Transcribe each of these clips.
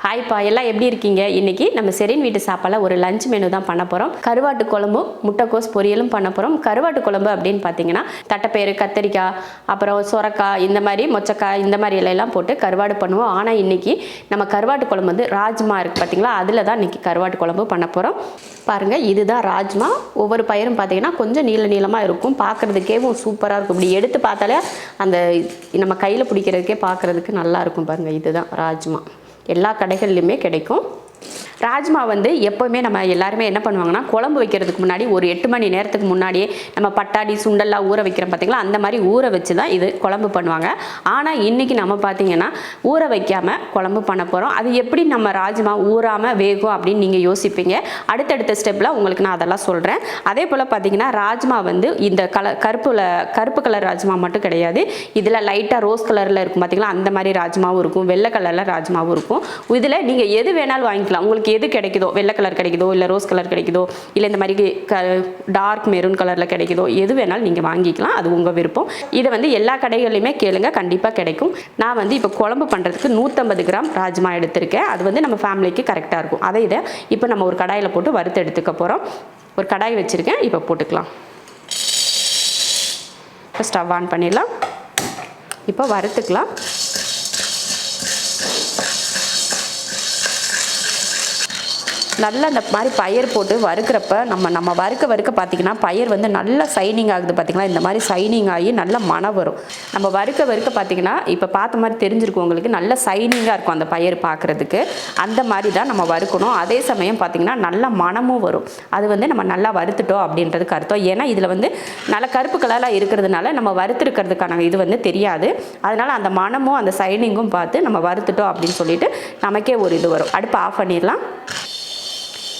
Hi பா, எல்லாம் எப்படி இருக்கீங்க? இன்னைக்கு நம்ம செரின் வீட்டு சாப்பாடில் ஒரு லஞ்ச் மெனு தான் பண்ண போகிறோம். கருவாட்டு குழம்பும் முட்டைக்கோஸ் பொரியலும் பண்ண போகிறோம். கருவாட்டு குழம்பு அப்படின்னு பார்த்தீங்கன்னா தட்டைப்பயிறு, கத்திரிக்காய், அப்புறம் சொரக்காய், இந்த மாதிரி மொச்சக்காய், இந்த மாதிரி எல்லாம் போட்டு கருவாடு பண்ணுவோம். ஆனால் இன்னைக்கு நம்ம கருவாட்டு குழம்பு வந்து ராஜ்மா இருக்குது பார்த்தீங்களா, அதில் தான் இன்னைக்கு கருவாட்டு குழம்பு பண்ண போகிறோம். பாருங்கள், இதுதான் ராஜ்மா. ஒவ்வொரு பயிரும் பார்த்தீங்கன்னா கொஞ்சம் நீளமாக இருக்கும், பார்க்குறதுக்கேவும் சூப்பராக இருக்கும். இப்படி எடுத்து பார்த்தாலே அந்த நம்ம கையில் பிடிக்கிறதுக்கே பார்க்குறதுக்கு நல்லா இருக்கும். பாருங்கள், இதுதான் ராஜ்மா. எல்லா கடைகள்லையுமே கிடைக்கும். ராஜ்மா வந்து எப்போவுமே நம்ம எல்லாருமே என்ன பண்ணுவாங்கன்னா, குழம்பு வைக்கிறதுக்கு முன்னாடி ஒரு 8 மணி நேரத்துக்கு முன்னாடியே நம்ம பட்டாணி சுண்டெல்லாம் ஊற வைக்கிறோம் பார்த்தீங்களா, அந்த மாதிரி ஊற வச்சு தான் இது குழம்பு பண்ணுவாங்க. ஆனால் இன்றைக்கி நம்ம பார்த்திங்கன்னா ஊற வைக்காமல் குழம்பு பண்ண போகிறோம். அது எப்படி நம்ம ராஜ்மா ஊறாமல் வேகும் அப்படின்னு நீங்கள் யோசிப்பீங்க. அடுத்தடுத்த ஸ்டெப்பில் உங்களுக்கு நான் அதெல்லாம் சொல்கிறேன். அதே போல் பார்த்திங்கன்னா ராஜ்மா வந்து இந்த கருப்பு கலர் ராஜ்மா மட்டும் கிடையாது. இதில் லைட்டாக ரோஸ் கலரில் இருக்கும் பார்த்திங்களா, அந்த மாதிரி ராஜ்மாவும் இருக்கும், வெள்ளை கலரில் ராஜ்மாவும் இருக்கும். இதில் நீங்கள் எது வேணாலும் வாங்கிக்கலாம். உங்களுக்கு எது கிடைக்குதோ, வெள்ளை கலர் கிடைக்குதோ, இல்லை ரோஸ் கலர் கிடைக்குதோ, இல்லை இந்த மாதிரி டார்க் மெரூன் கலரில் கிடைக்குதோ, எது வேணாலும் நீங்கள் வாங்கிக்கலாம். அது உங்கள் விருப்பம். இதை வந்து எல்லா கடைகள்லையுமே கேளுங்க, கண்டிப்பாக கிடைக்கும். நான் வந்து இப்போ குழம்பு பண்ணுறதுக்கு 150 கிராம் ராஜ்மா எடுத்திருக்கேன். அது வந்து நம்ம ஃபேமிலிக்கு கரெக்டாக இருக்கும். இதை இப்போ நம்ம ஒரு கடாயில் போட்டு வறுத்து எடுத்துக்க போகிறோம். ஒரு கடாய் வச்சுருக்கேன், இப்போ போட்டுக்கலாம். இப்போ ஸ்டவ் ஆன் பண்ணிடலாம். இப்போ வறுத்துக்கலாம். நல்லா இந்த மாதிரி பயிர் போட்டு வறுக்கிறப்ப நம்ம வறுக்க பார்த்திங்கன்னா பயிர் வந்து நல்லா சைனிங் ஆகுது பார்த்திங்களா, இந்த மாதிரி சைனிங் ஆகி நல்ல மணம் வரும். நம்ம வறுக்க பார்த்திங்கன்னா இப்போ பார்த்த மாதிரி தெரிஞ்சிருக்கும் உங்களுக்கு, நல்ல சைனிங்காக இருக்கும் அந்த பயிர் பார்க்குறதுக்கு. அந்த மாதிரி தான் நம்ம வறுக்கணும். அதே சமயம் பார்த்திங்கன்னா நல்ல மணமும் வரும். அது வந்து நம்ம நல்லா வறுத்துட்டோம் அப்படின்றதுக்கு அர்த்தம். ஏன்னா இதில் வந்து நல்ல கருப்பு கலராக இருக்கிறதுனால நம்ம வறுத்துருக்கிறதுக்கான இது வந்து தெரியாது. அதனால் அந்த மணமும் அந்த சைனிங்கும் பார்த்து நம்ம வறுத்துட்டோம் அப்படின்னு சொல்லிட்டு நமக்கே ஒரு இது வரும். அடுப்பு ஆஃப் பண்ணிடலாம்.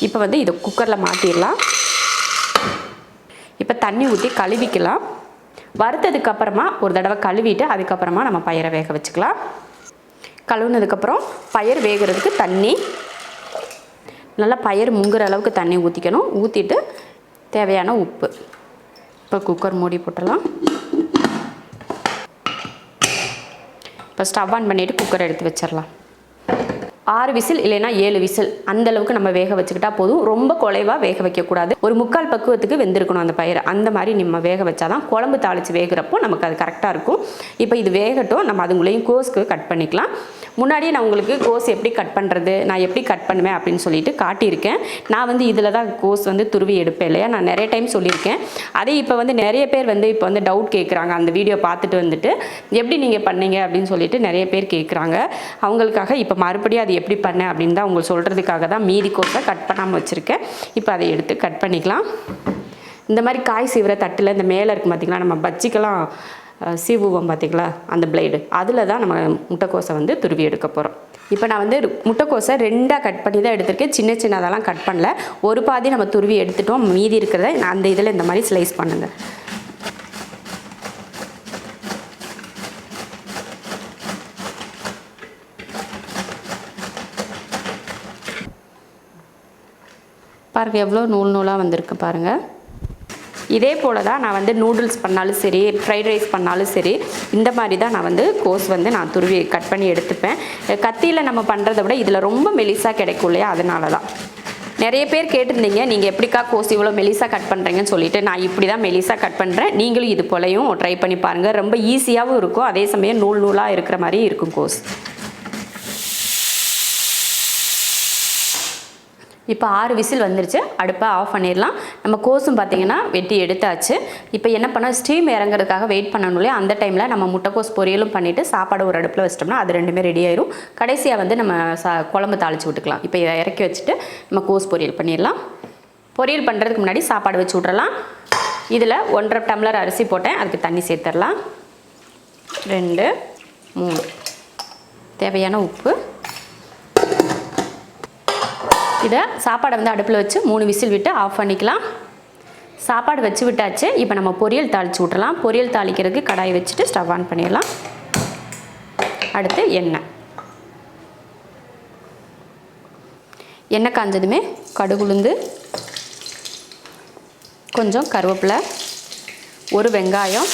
இப்போ வந்து இதை குக்கரில் மாற்றிடலாம். இப்போ தண்ணி ஊற்றி கழுவிக்கலாம். வறுத்ததுக்கப்புறமா ஒரு தடவை கழுவிட்டு அதுக்கப்புறமா நம்ம பயிரை வேக வச்சுக்கலாம். கழுவுனதுக்கப்புறம் பயிர் வேகிறதுக்கு தண்ணி நல்லா பயிர் முங்குற அளவுக்கு தண்ணி ஊற்றிக்கணும். ஊற்றிட்டு தேவையான உப்பு. இப்போ குக்கர் மூடி போட்டுடலாம். இப்போ ஸ்டவ் ஆன் பண்ணிவிட்டு குக்கரை எடுத்து வச்சிடலாம். 6 விசில் இல்லைன்னா 7 விசில் அந்தளவுக்கு நம்ம வேக வச்சுக்கிட்டா போதும். ரொம்ப குலைவாக வேக வைக்கக்கூடாது. ஒரு 3/4 பக்குவத்துக்கு வெந்திருக்கணும் அந்த பயிரை. அந்த மாதிரி நம்ம வேக வச்சாதான் குழம்பு தாளித்து வேகிறப்போ நமக்கு அது கரெக்டாக இருக்கும். இப்போ இது வேகட்டும். நம்ம அதுங்களையும் கோஸ்க்கு கட் பண்ணிக்கலாம். முன்னாடியே நான் உங்களுக்கு கோஸ் எப்படி கட் பண்ணுறது, நான் எப்படி கட் பண்ணுவேன் அப்படின்னு சொல்லிட்டு காட்டியிருக்கேன். நான் வந்து இதில் தான் கோஸ் வந்து துருவி எடுப்பேன் இல்லையா, நான் நிறைய டைம் சொல்லியிருக்கேன். அதே இப்போ வந்து நிறைய பேர் வந்து இப்போ வந்து டவுட் கேட்குறாங்க. அந்த வீடியோ பார்த்துட்டு வந்துட்டு எப்படி நீங்கள் பண்ணீங்க அப்படின்னு சொல்லிட்டு நிறைய பேர் கேட்குறாங்க. அவங்களுக்காக இப்போ மறுபடியும் அது எப்படி பண்ணேன் அப்படின்னு தான் உங்களுக்கு சொல்கிறதுக்காக தான் மீதி கோஸை கட் பண்ணாமல் வச்சுருக்கேன். இப்போ அதை எடுத்து கட் பண்ணிக்கலாம். இந்த மாதிரி காய் சீவுற தட்டில் இந்த மேலே இருக்குது பார்த்திங்களா, நம்ம பஜ்ஜிக்கெல்லாம் சீவுவோம் பார்த்திங்களா, அந்த பிளேடு, அதில் தான் நம்ம முட்டைக்கோஸை வந்து துருவி எடுக்க போகிறோம். இப்போ நான் வந்து முட்டைக்கோஸை 2ஆக கட் பண்ணி தான் எடுத்திருக்கேன். சின்னதெல்லாம் கட் பண்ணல. ஒரு பாதி நம்ம துருவி எடுத்துட்டோம். மீதி இருக்கிறத அந்த இதில் இந்த மாதிரி ஸ்லைஸ் பண்ணுங்கள். பாருங்கள் எவ்வளோ நூலாக வந்திருக்கு பாருங்கள். இதே போல் தான் நான் வந்து நூடுல்ஸ் பண்ணாலும் சரி, ஃப்ரைட் ரைஸ் பண்ணாலும் சரி, இந்த மாதிரி தான் நான் வந்து கோஸ் வந்து நான் துருவி கட் பண்ணி எடுத்துப்பேன். கத்தியில் நம்ம பண்ணுறதை விட இதில் ரொம்ப மெலிசாக கிடைக்கும் இல்லையா, அதனால தான். நிறைய பேர் கேட்டிருந்தீங்க, நீங்கள் எப்படிக்கா கோஸ் இவ்வளோ மெலிசாக கட் பண்ணுறீங்கன்னு சொல்லிட்டு. நான் இப்படி தான் மெலிசாக கட் பண்ணுறேன். நீங்களும் இது போலையும் ட்ரை பண்ணி பாருங்கள். ரொம்ப ஈஸியாகவும் இருக்கும், அதே சமயம் நூலாக இருக்கிற மாதிரி இருக்கும் கோஸ். இப்போ 6 விசில் வந்துருச்சு. அடுப்பை ஆஃப் பண்ணிடலாம். நம்ம கோஸும் பார்த்திங்கன்னா வெட்டி எடுத்தாச்சு. இப்போ என்ன பண்ணால் ஸ்டீம் இறங்குறதுக்காக வெயிட் பண்ணணும் இல்லையா, அந்த டைமில் நம்ம முட்டைக்கோஸ் பொரியலும் பண்ணிவிட்டு சாப்பாடு ஒரு அடுப்பில் வச்சிட்டோம்னா அது ரெண்டுமே ரெடி ஆயிரும். கடைசியாக வந்து நம்ம குழம்பு தாளித்து விட்டுக்கலாம். இப்போ இதை இறக்கி வச்சுட்டு நம்ம கோஸ் பொரியல் பண்ணிடலாம். பொரியல் பண்ணுறதுக்கு முன்னாடி சாப்பாடு வச்சு விட்றலாம். இதில் 1.5 டம்ளர் அரிசி போட்டேன், அதுக்கு தண்ணி சேர்த்துடலாம். 2 3 தேவையான உப்பு. இதை சாப்பாடை வந்து அடுப்பில் வச்சு 3 விசில் விட்டு ஆஃப் பண்ணிக்கலாம். சாப்பாடு வச்சு விட்டாச்சு. இப்போ நம்ம பொரியல் தாளித்து விட்றலாம். பொரியல் தாளிக்கிறதுக்கு கடாய் வச்சுட்டு ஸ்டவ் ஆன் பண்ணிடலாம். அடுத்து எண்ணெய் காஞ்சதுமே கடுகுளுந்து, கொஞ்சம் கருவேப்பிலை, ஒரு வெங்காயம்,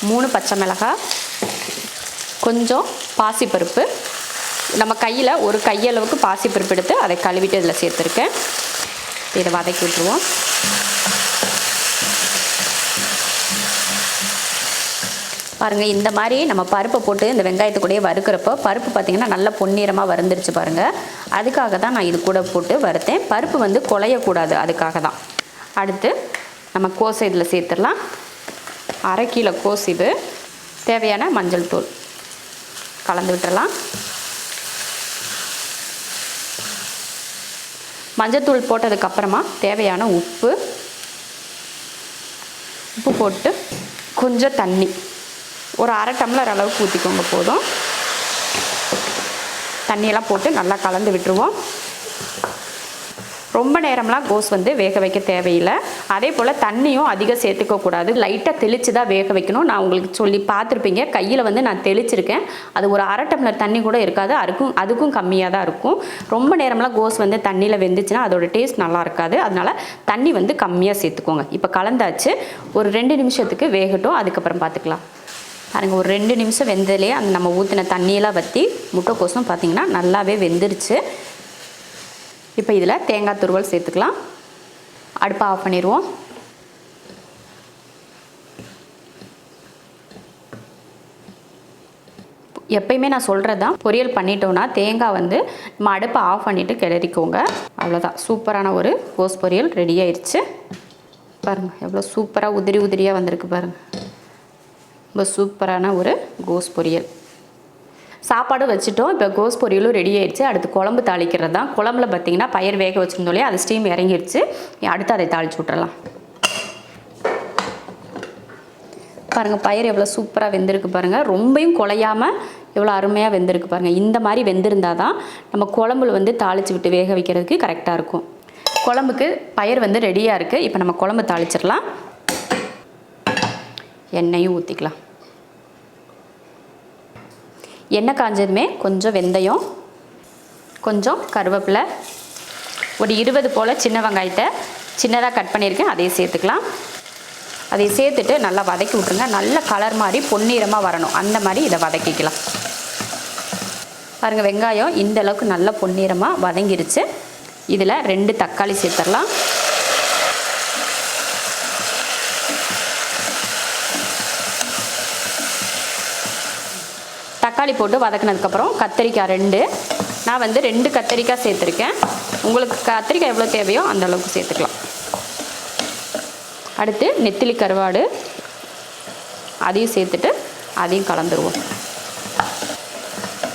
3 பச்சை மிளகாய், கொஞ்சம் பாசிப்பருப்பு, நம்ம கையில் ஒரு கையளவுக்கு பாசிப்பருப்பு எடுத்து அதை கழுவிட்டு இதில் சேர்த்துருக்கேன். இதை வதக்கி விட்டுருவோம். பாருங்கள், இந்த மாதிரி நம்ம பருப்பை போட்டு இந்த வெங்காயத்தை கூடயே வறுக்கிறப்போ பருப்பு பார்த்திங்கன்னா நல்லா பொன்னிறமாக வறுந்துருச்சு பாருங்கள். அதுக்காக தான் நான் இது கூட போட்டு வறுத்தேன். பருப்பு வந்து குலையக்கூடாது, அதுக்காக தான். அடுத்து நம்ம கோஸை இதில் சேர்த்துடலாம். 1/2 கிலோ கோஸ் இது. தேவையான மஞ்சள் தூள் கலந்து விட்டுறலாம். மஞ்சள் போட்டதுக்கப்புறமா தேவையான உப்பு போட்டு கொஞ்சம் தண்ணி ஒரு 1/2 டம்ளர் அளவுக்கு ஊற்றிக்கோங்க போதும். தண்ணியெல்லாம் போட்டு நல்லா கலந்து விட்டுருவோம். ரொம்ப நேரம்லாம் கோஸ் வந்து வேக வைக்க தேவையில்லை. அதே போல் தண்ணியும் அதிகம் சேர்த்துக்கக்கூடாது. லைட்டாக தெளித்து தான் வேக வைக்கணும். நான் உங்களுக்கு சொல்லி பார்த்துருப்பீங்க, கையில் வந்து நான் தெளிச்சிருக்கேன். அது ஒரு 1/2 டம்ளர் தண்ணி கூட இருக்காது, அதுக்கும் கம்மியாக தான் இருக்கும். ரொம்ப நேரம்லாம் கோஸ் வந்து தண்ணியில் வெந்துச்சுன்னா அதோட டேஸ்ட் நல்லா இருக்காது. அதனால் தண்ணி வந்து கம்மியாக சேர்த்துக்கோங்க. இப்போ கலந்தாச்சு. ஒரு 2 நிமிஷத்துக்கு வேகட்டும், அதுக்கப்புறம் பார்த்துக்கலாம். பாருங்கள், ஒரு 2 நிமிஷம் வெந்ததுலேயே அந்த நம்ம ஊற்றின தண்ணியெல்லாம் வற்றி முட்டைக்கோஸும் பார்த்திங்கன்னா நல்லாவே வெந்துருச்சு. இப்போ இதில் தேங்காய் துருவல் சேர்த்துக்கலாம். அடுப்பை ஆஃப் பண்ணிடுவோம். எப்பயுமே நான் சொல்கிறது தான், பொரியல் பண்ணிட்டோன்னா தேங்காய் வந்து நம்ம அடுப்பை ஆஃப் பண்ணிவிட்டு கிளறிக்கோங்க. அவ்வளோதான், சூப்பரான ஒரு கோஸ் பொரியல் ரெடி ஆயிடுச்சு. பாருங்கள் எவ்வளோ சூப்பராக உதிரி உதிரியாக வந்திருக்கு பாருங்கள். ரொம்ப சூப்பரான ஒரு கோஸ் பொரியல். சாப்பாடு வச்சுட்டோம். இப்போ கோஸ் பொரியலும் ரெடி ஆயிடுச்சு. அடுத்து குழம்பு தாளிக்கிறது தான். குழம்புல பார்த்திங்கன்னா பயிர் வேக வச்சுருந்தோம், அது ஸ்டீம் இறங்கிடுச்சு. அடுத்து அதை தாளித்து விட்றலாம். பாருங்கள், பயிர் எவ்வளோ சூப்பராக வெந்திருக்கு பாருங்கள். ரொம்பையும் குலையாமல் எவ்வளோ அருமையாக வெந்திருக்கு பாருங்கள். இந்த மாதிரி வெந்திருந்தால் தான் நம்ம குழம்புல வந்து தாளித்து விட்டு வேக வைக்கிறதுக்கு கரெக்டாக இருக்கும். குழம்புக்கு பயிர் வந்து ரெடியாக இருக்குது. இப்போ நம்ம குழம்பு தாளிச்சிடலாம். எண்ணெயும் ஊற்றிக்கலாம். எண்ணெய் காஞ்சதுமே கொஞ்சம் வெந்தயம், கொஞ்சம் கருவேப்பிலை, ஒரு 20 போல் சின்ன வெங்காயத்தை சின்னதாக கட் பண்ணியிருக்கேன், அதையும் சேர்த்துக்கலாம். அதை சேர்த்துட்டு நல்லா வதக்கி விட்ருங்க. நல்ல கலர் மாதிரி பொன்னிறமாக வரணும், அந்த மாதிரி இதை வதக்கிக்கலாம். பாருங்கள், வெங்காயம் இந்த அளவுக்கு நல்லா பொன்னிறமாக வதங்கிருச்சு. இதில் 2 தக்காளி சேர்த்துடலாம். தக்காளி போட்டு வதக்கினதுக்கப்புறம் கத்திரிக்காய் 2, நான் வந்து 2 கத்திரிக்காய் சேர்த்துருக்கேன். உங்களுக்கு கத்திரிக்காய் எவ்வளோ தேவையோ அந்த அளவுக்கு சேர்த்துக்கலாம். அடுத்து நெத்திலி கருவாடு, அதையும் சேர்த்துட்டு அதையும் கலந்துருவோம்.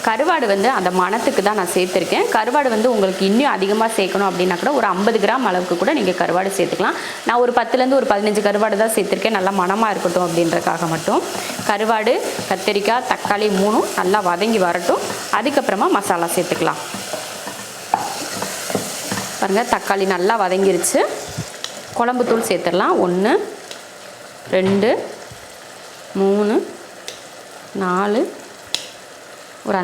கருவாடு வந்து அந்த மணத்துக்கு தான் நான் சேர்த்துருக்கேன். கருவாடு வந்து உங்களுக்கு இன்னும் அதிகமாக சேர்க்கணும் அப்படின்னா கூட ஒரு 50 கிராம் அளவுக்கு கூட நீங்கள் கருவாடு சேர்த்துக்கலாம். நான் ஒரு 10லேருந்து ஒரு 15 கருவாடு தான் சேர்த்துருக்கேன், நல்லா மணமாக இருக்கட்டும் அப்படின்றக்காக மட்டும். கருவாடு, கத்திரிக்காய், தக்காளி 3 நல்லா வதங்கி வரட்டும். அதுக்கப்புறமா மசாலா சேர்த்துக்கலாம். பாருங்கள், தக்காளி நல்லா வதங்கிருச்சு. குழம்பு தூள் சேர்த்துடலாம். 1 2 3 4 ஒரு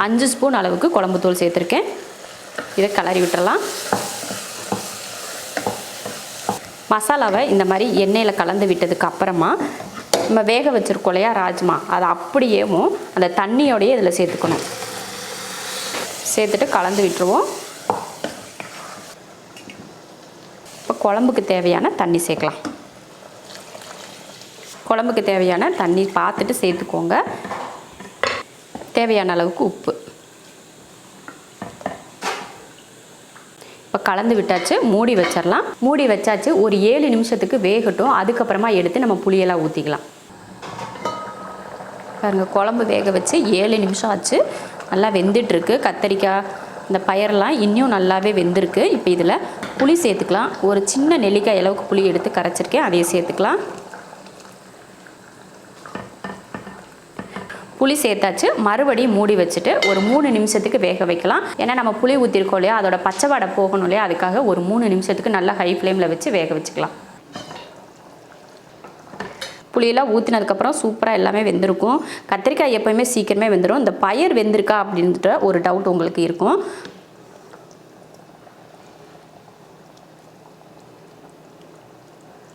5 ஸ்பூன் அளவுக்கு குழம்பு தூள் சேர்த்துருக்கேன். இதை கிளறி விட்டுறலாம். மசாலாவை இந்த மாதிரி எண்ணெயில் கலந்து விட்டதுக்கு அப்புறமா நம்ம வேக வச்சுருக்கோம் இல்லையா ராஜ்மா, அதை அப்படியேவும் அந்த தண்ணியோடையே இதில் சேர்த்துக்கணும். சேர்த்துட்டு கலந்து விட்டுருவோம். இப்போ குழம்புக்கு தேவையான தண்ணி சேர்க்கலாம். குழம்புக்கு தேவையான தண்ணி பார்த்துட்டு சேர்த்துக்கோங்க. தேவையான அளவுக்கு உப்பு. இப்போ கலந்து விட்டாச்சு, மூடி வச்சிடலாம். மூடி வச்சாச்சு, ஒரு 7 நிமிஷத்துக்கு வேகட்டும். அதுக்கப்புறமா எடுத்து நம்ம புளியெல்லாம் ஊற்றிக்கலாம். பாருங்கள், குழம்பு வேக வச்சு 7 நிமிஷம் ஆச்சு. நல்லா வெந்துட்டுருக்கு. கத்திரிக்காய் இந்த பயிரெல்லாம் இன்னும் நல்லாவே வெந்திருக்கு. இப்போ இதில் புளி சேர்த்துக்கலாம். ஒரு சின்ன நெல்லிக்காய் அளவுக்கு புளி எடுத்து கரைச்சிருக்கேன், அதையும் சேர்த்துக்கலாம். புளி சேர்த்தாச்சு. மறுபடியும் மூடி வச்சுட்டு ஒரு 3 நிமிஷத்துக்கு வேக வைக்கலாம். ஏன்னா நம்ம புளி ஊற்றிருக்கோம் இல்லையா, அதோட பச்சை வாடை போகணும் இல்லையா, அதுக்காக ஒரு 3 நிமிஷத்துக்கு நல்லா ஹை ஃப்ளேமில் வச்சு வேக வச்சுக்கலாம். புளியெல்லாம் ஊற்றினதுக்கப்புறம் சூப்பராக எல்லாமே வெந்திருக்கும். கத்திரிக்காய் எப்போயுமே சீக்கிரமே வெந்துடும். இந்த பயிர் வெந்திருக்கா அப்படின்ற ஒரு டவுட் உங்களுக்கு இருக்கும்.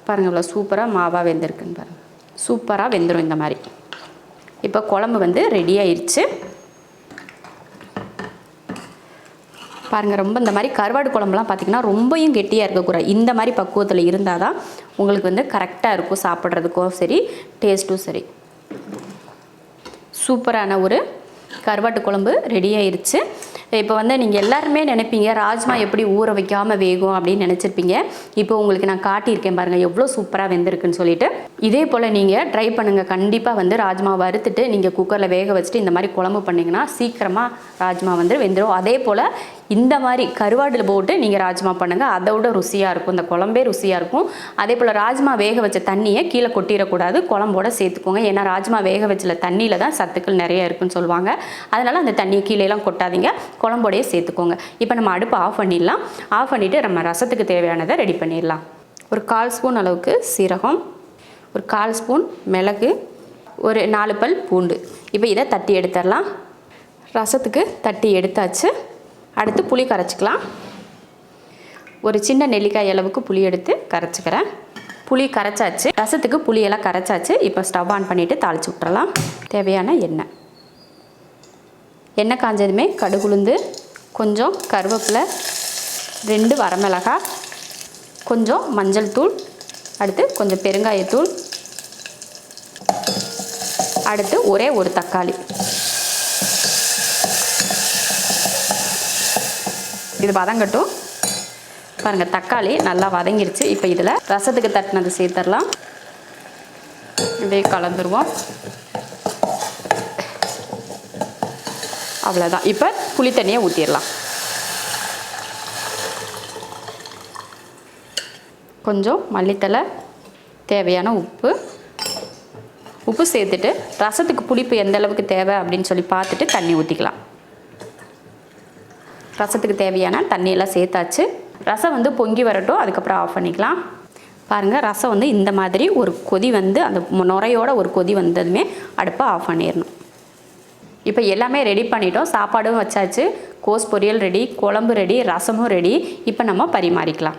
பாருங்கள், இவ்வளோ சூப்பராக மாவாக வெந்திருக்குன்னு பாருங்கள். சூப்பராக வெந்துடும் இந்த மாதிரி. இப்போ குழம்பு வந்து ரெடி ஆயிடுச்சு. பாருங்கள், ரொம்ப இந்த மாதிரி கருவாடு குழம்புலாம் பார்த்திங்கன்னா ரொம்பவும் கெட்டியாக இருக்கக்கூடாது. இந்த மாதிரி பக்குவத்தில் இருந்தால் தான் உங்களுக்கு வந்து கரெக்டாக இருக்கும், சாப்பிட்றதுக்கும் சரி டேஸ்ட்டும் சரி. சூப்பரான ஒரு கருவாட்டு குழம்பு ரெடி ஆயிடுச்சு. இப்போ வந்து நீங்கள் எல்லாருமே நினைப்பீங்க ராஜ்மா எப்படி ஊற வைக்காமல் வேகும் அப்படின்னு நினச்சிருப்பீங்க. இப்போ உங்களுக்கு நான் காட்டியிருக்கேன் பாருங்கள் எவ்வளோ சூப்பராக வெந்திருக்குன்னு சொல்லிட்டு. இதே போல் நீங்கள் ட்ரை பண்ணுங்கள். கண்டிப்பாக வந்து ராஜ்மா வறுத்துட்டு நீங்கள் குக்கரில் வேக வச்சுட்டு இந்த மாதிரி குழம்பு பண்ணிங்கன்னா சீக்கிரமாக ராஜ்மா வந்து வெந்துடும். அதே போல் இந்த மாதிரி கருவாடில் போட்டு நீங்கள் ராஜ்மா பண்ணுங்கள், அதை விட ருசியாக இருக்கும், இந்த குழம்பே ருசியாக இருக்கும். அதே போல் ராஜ்மா வேக வச்ச தண்ணியை கீழே கொட்டிடக்கூடாது, குழம்போட சேர்த்துக்கோங்க. ஏன்னா ராஜ்மா வேக வச்சல தண்ணியில் தான் சத்துக்கள் நிறைய இருக்குன்னு சொல்லுவாங்க. அதனால் அந்த தண்ணியை கீழேலாம் கொட்டாதீங்க, குழம்போடையே சேர்த்துக்கோங்க. இப்போ நம்ம அடுப்பு ஆஃப் பண்ணிடலாம். ஆஃப் பண்ணிவிட்டு நம்ம ரசத்துக்கு தேவையானதை ரெடி பண்ணிடலாம். ஒரு 1/4 ஸ்பூன் அளவுக்கு சீரகம், ஒரு 1/4 ஸ்பூன் மிளகு, ஒரு 4 பல் பூண்டு. இப்போ இதை தட்டி எடுத்துடலாம். ரசத்துக்கு தட்டி எடுத்தாச்சு. அடுத்து புளி கரைச்சிக்கலாம். ஒரு சின்ன நெல்லிக்காய் அளவுக்கு புளி எடுத்து கரைச்சிக்கிறேன். புளி கரைச்சாச்சு, ரசத்துக்கு புளியெல்லாம் கரைச்சாச்சு. இப்போ ஸ்டவ் ஆன் பண்ணிவிட்டு தாளித்து விட்டுறலாம். தேவையான எண்ணெய். எண்ணெய் காஞ்சதுமே கடுகுளுந்து, கொஞ்சம் கருவேப்பிலை, 2 வரமிளகாய், கொஞ்சம் மஞ்சள் தூள், அடுத்து கொஞ்சம் பெருங்காயத்தூள், அடுத்து ஒரே ஒரு தக்காளி. இது வதங்கட்டும். பாருங்கள், தக்காளி நல்லா வதங்கிருச்சு. இப்போ இதில் ரசத்துக்கு தட்டினது சேர்த்துடலாம். இப்படியே கலந்துருவோம். அவ்வளோதான். இப்போ புளி தண்ணியை ஊற்றிடலாம். கொஞ்சம் மல்லித்தலை, தேவையான உப்பு சேர்த்துட்டு ரசத்துக்கு புளிப்பு எந்த அளவுக்கு தேவை அப்படின்னு சொல்லி பார்த்துட்டு தண்ணி ஊற்றிக்கலாம். ரசத்துக்கு தேவையான தண்ணியெல்லாம் சேர்த்தாச்சு. ரசம் வந்து பொங்கி வரட்டும், அதுக்கப்புறம் ஆஃப் பண்ணிக்கலாம். பாருங்கள், ரசம் வந்து இந்த மாதிரி ஒரு கொதி வந்து அந்த நுரையோட ஒரு கொதி வந்ததுமே அடுப்பை ஆஃப் பண்ணிடணும். இப்போ எல்லாமே ரெடி பண்ணிட்டோம். சாப்பாடும் வச்சாச்சு, கோஸ் பொரியல் ரெடி, குழம்பு ரெடி, ரசமும் ரெடி. இப்போ நம்ம பரிமாறிக்கலாம்.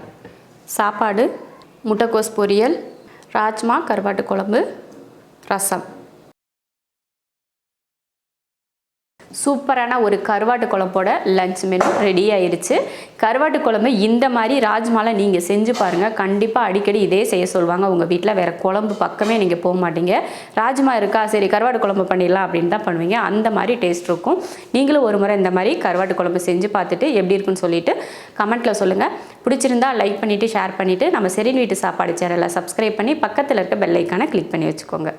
சாப்பாடு, முட்டைக்கோஸ் பொரியல், ராஜ்மா கருவாட்டு குழம்பு, ரசம். சூப்பரான ஒரு கருவாட்டு குழம்போட லஞ்ச் மெனு ரெடி ஆயிடுச்சு. கருவாட்டு குழம்பு இந்த மாதிரி ராஜ்மால நீங்கள் செஞ்சு பாருங்கள். கண்டிப்பாக அடிக்கடி இதே செய்ய சொல்லுவாங்க. உங்கள் வீட்டில் வேறு குழம்பு பக்கமே நீங்கள் போக மாட்டீங்க. ராஜ்மா இருக்கா, சரி கருவாட்டு குழம்பு பண்ணிடலாம் அப்படின்னு தான் பண்ணுவீங்க. அந்த மாதிரி டேஸ்ட் இருக்கும். நீங்களும் ஒரு முறை இந்த மாதிரி கருவாட்டு குழம்பு செஞ்சு பார்த்துட்டு எப்படி இருக்குன்னு சொல்லிட்டு கமெண்ட்டில் சொல்லுங்கள். பிடிச்சிருந்தா லைக் பண்ணிவிட்டு ஷேர் பண்ணிவிட்டு நம்ம செரின் வீட்டு சாப்பாடு சேனலை சப்ஸ்கிரைப் பண்ணி பக்கத்தில் இருக்க பெல் ஐக்கானை கிளிக் பண்ணி வச்சுக்கோங்க.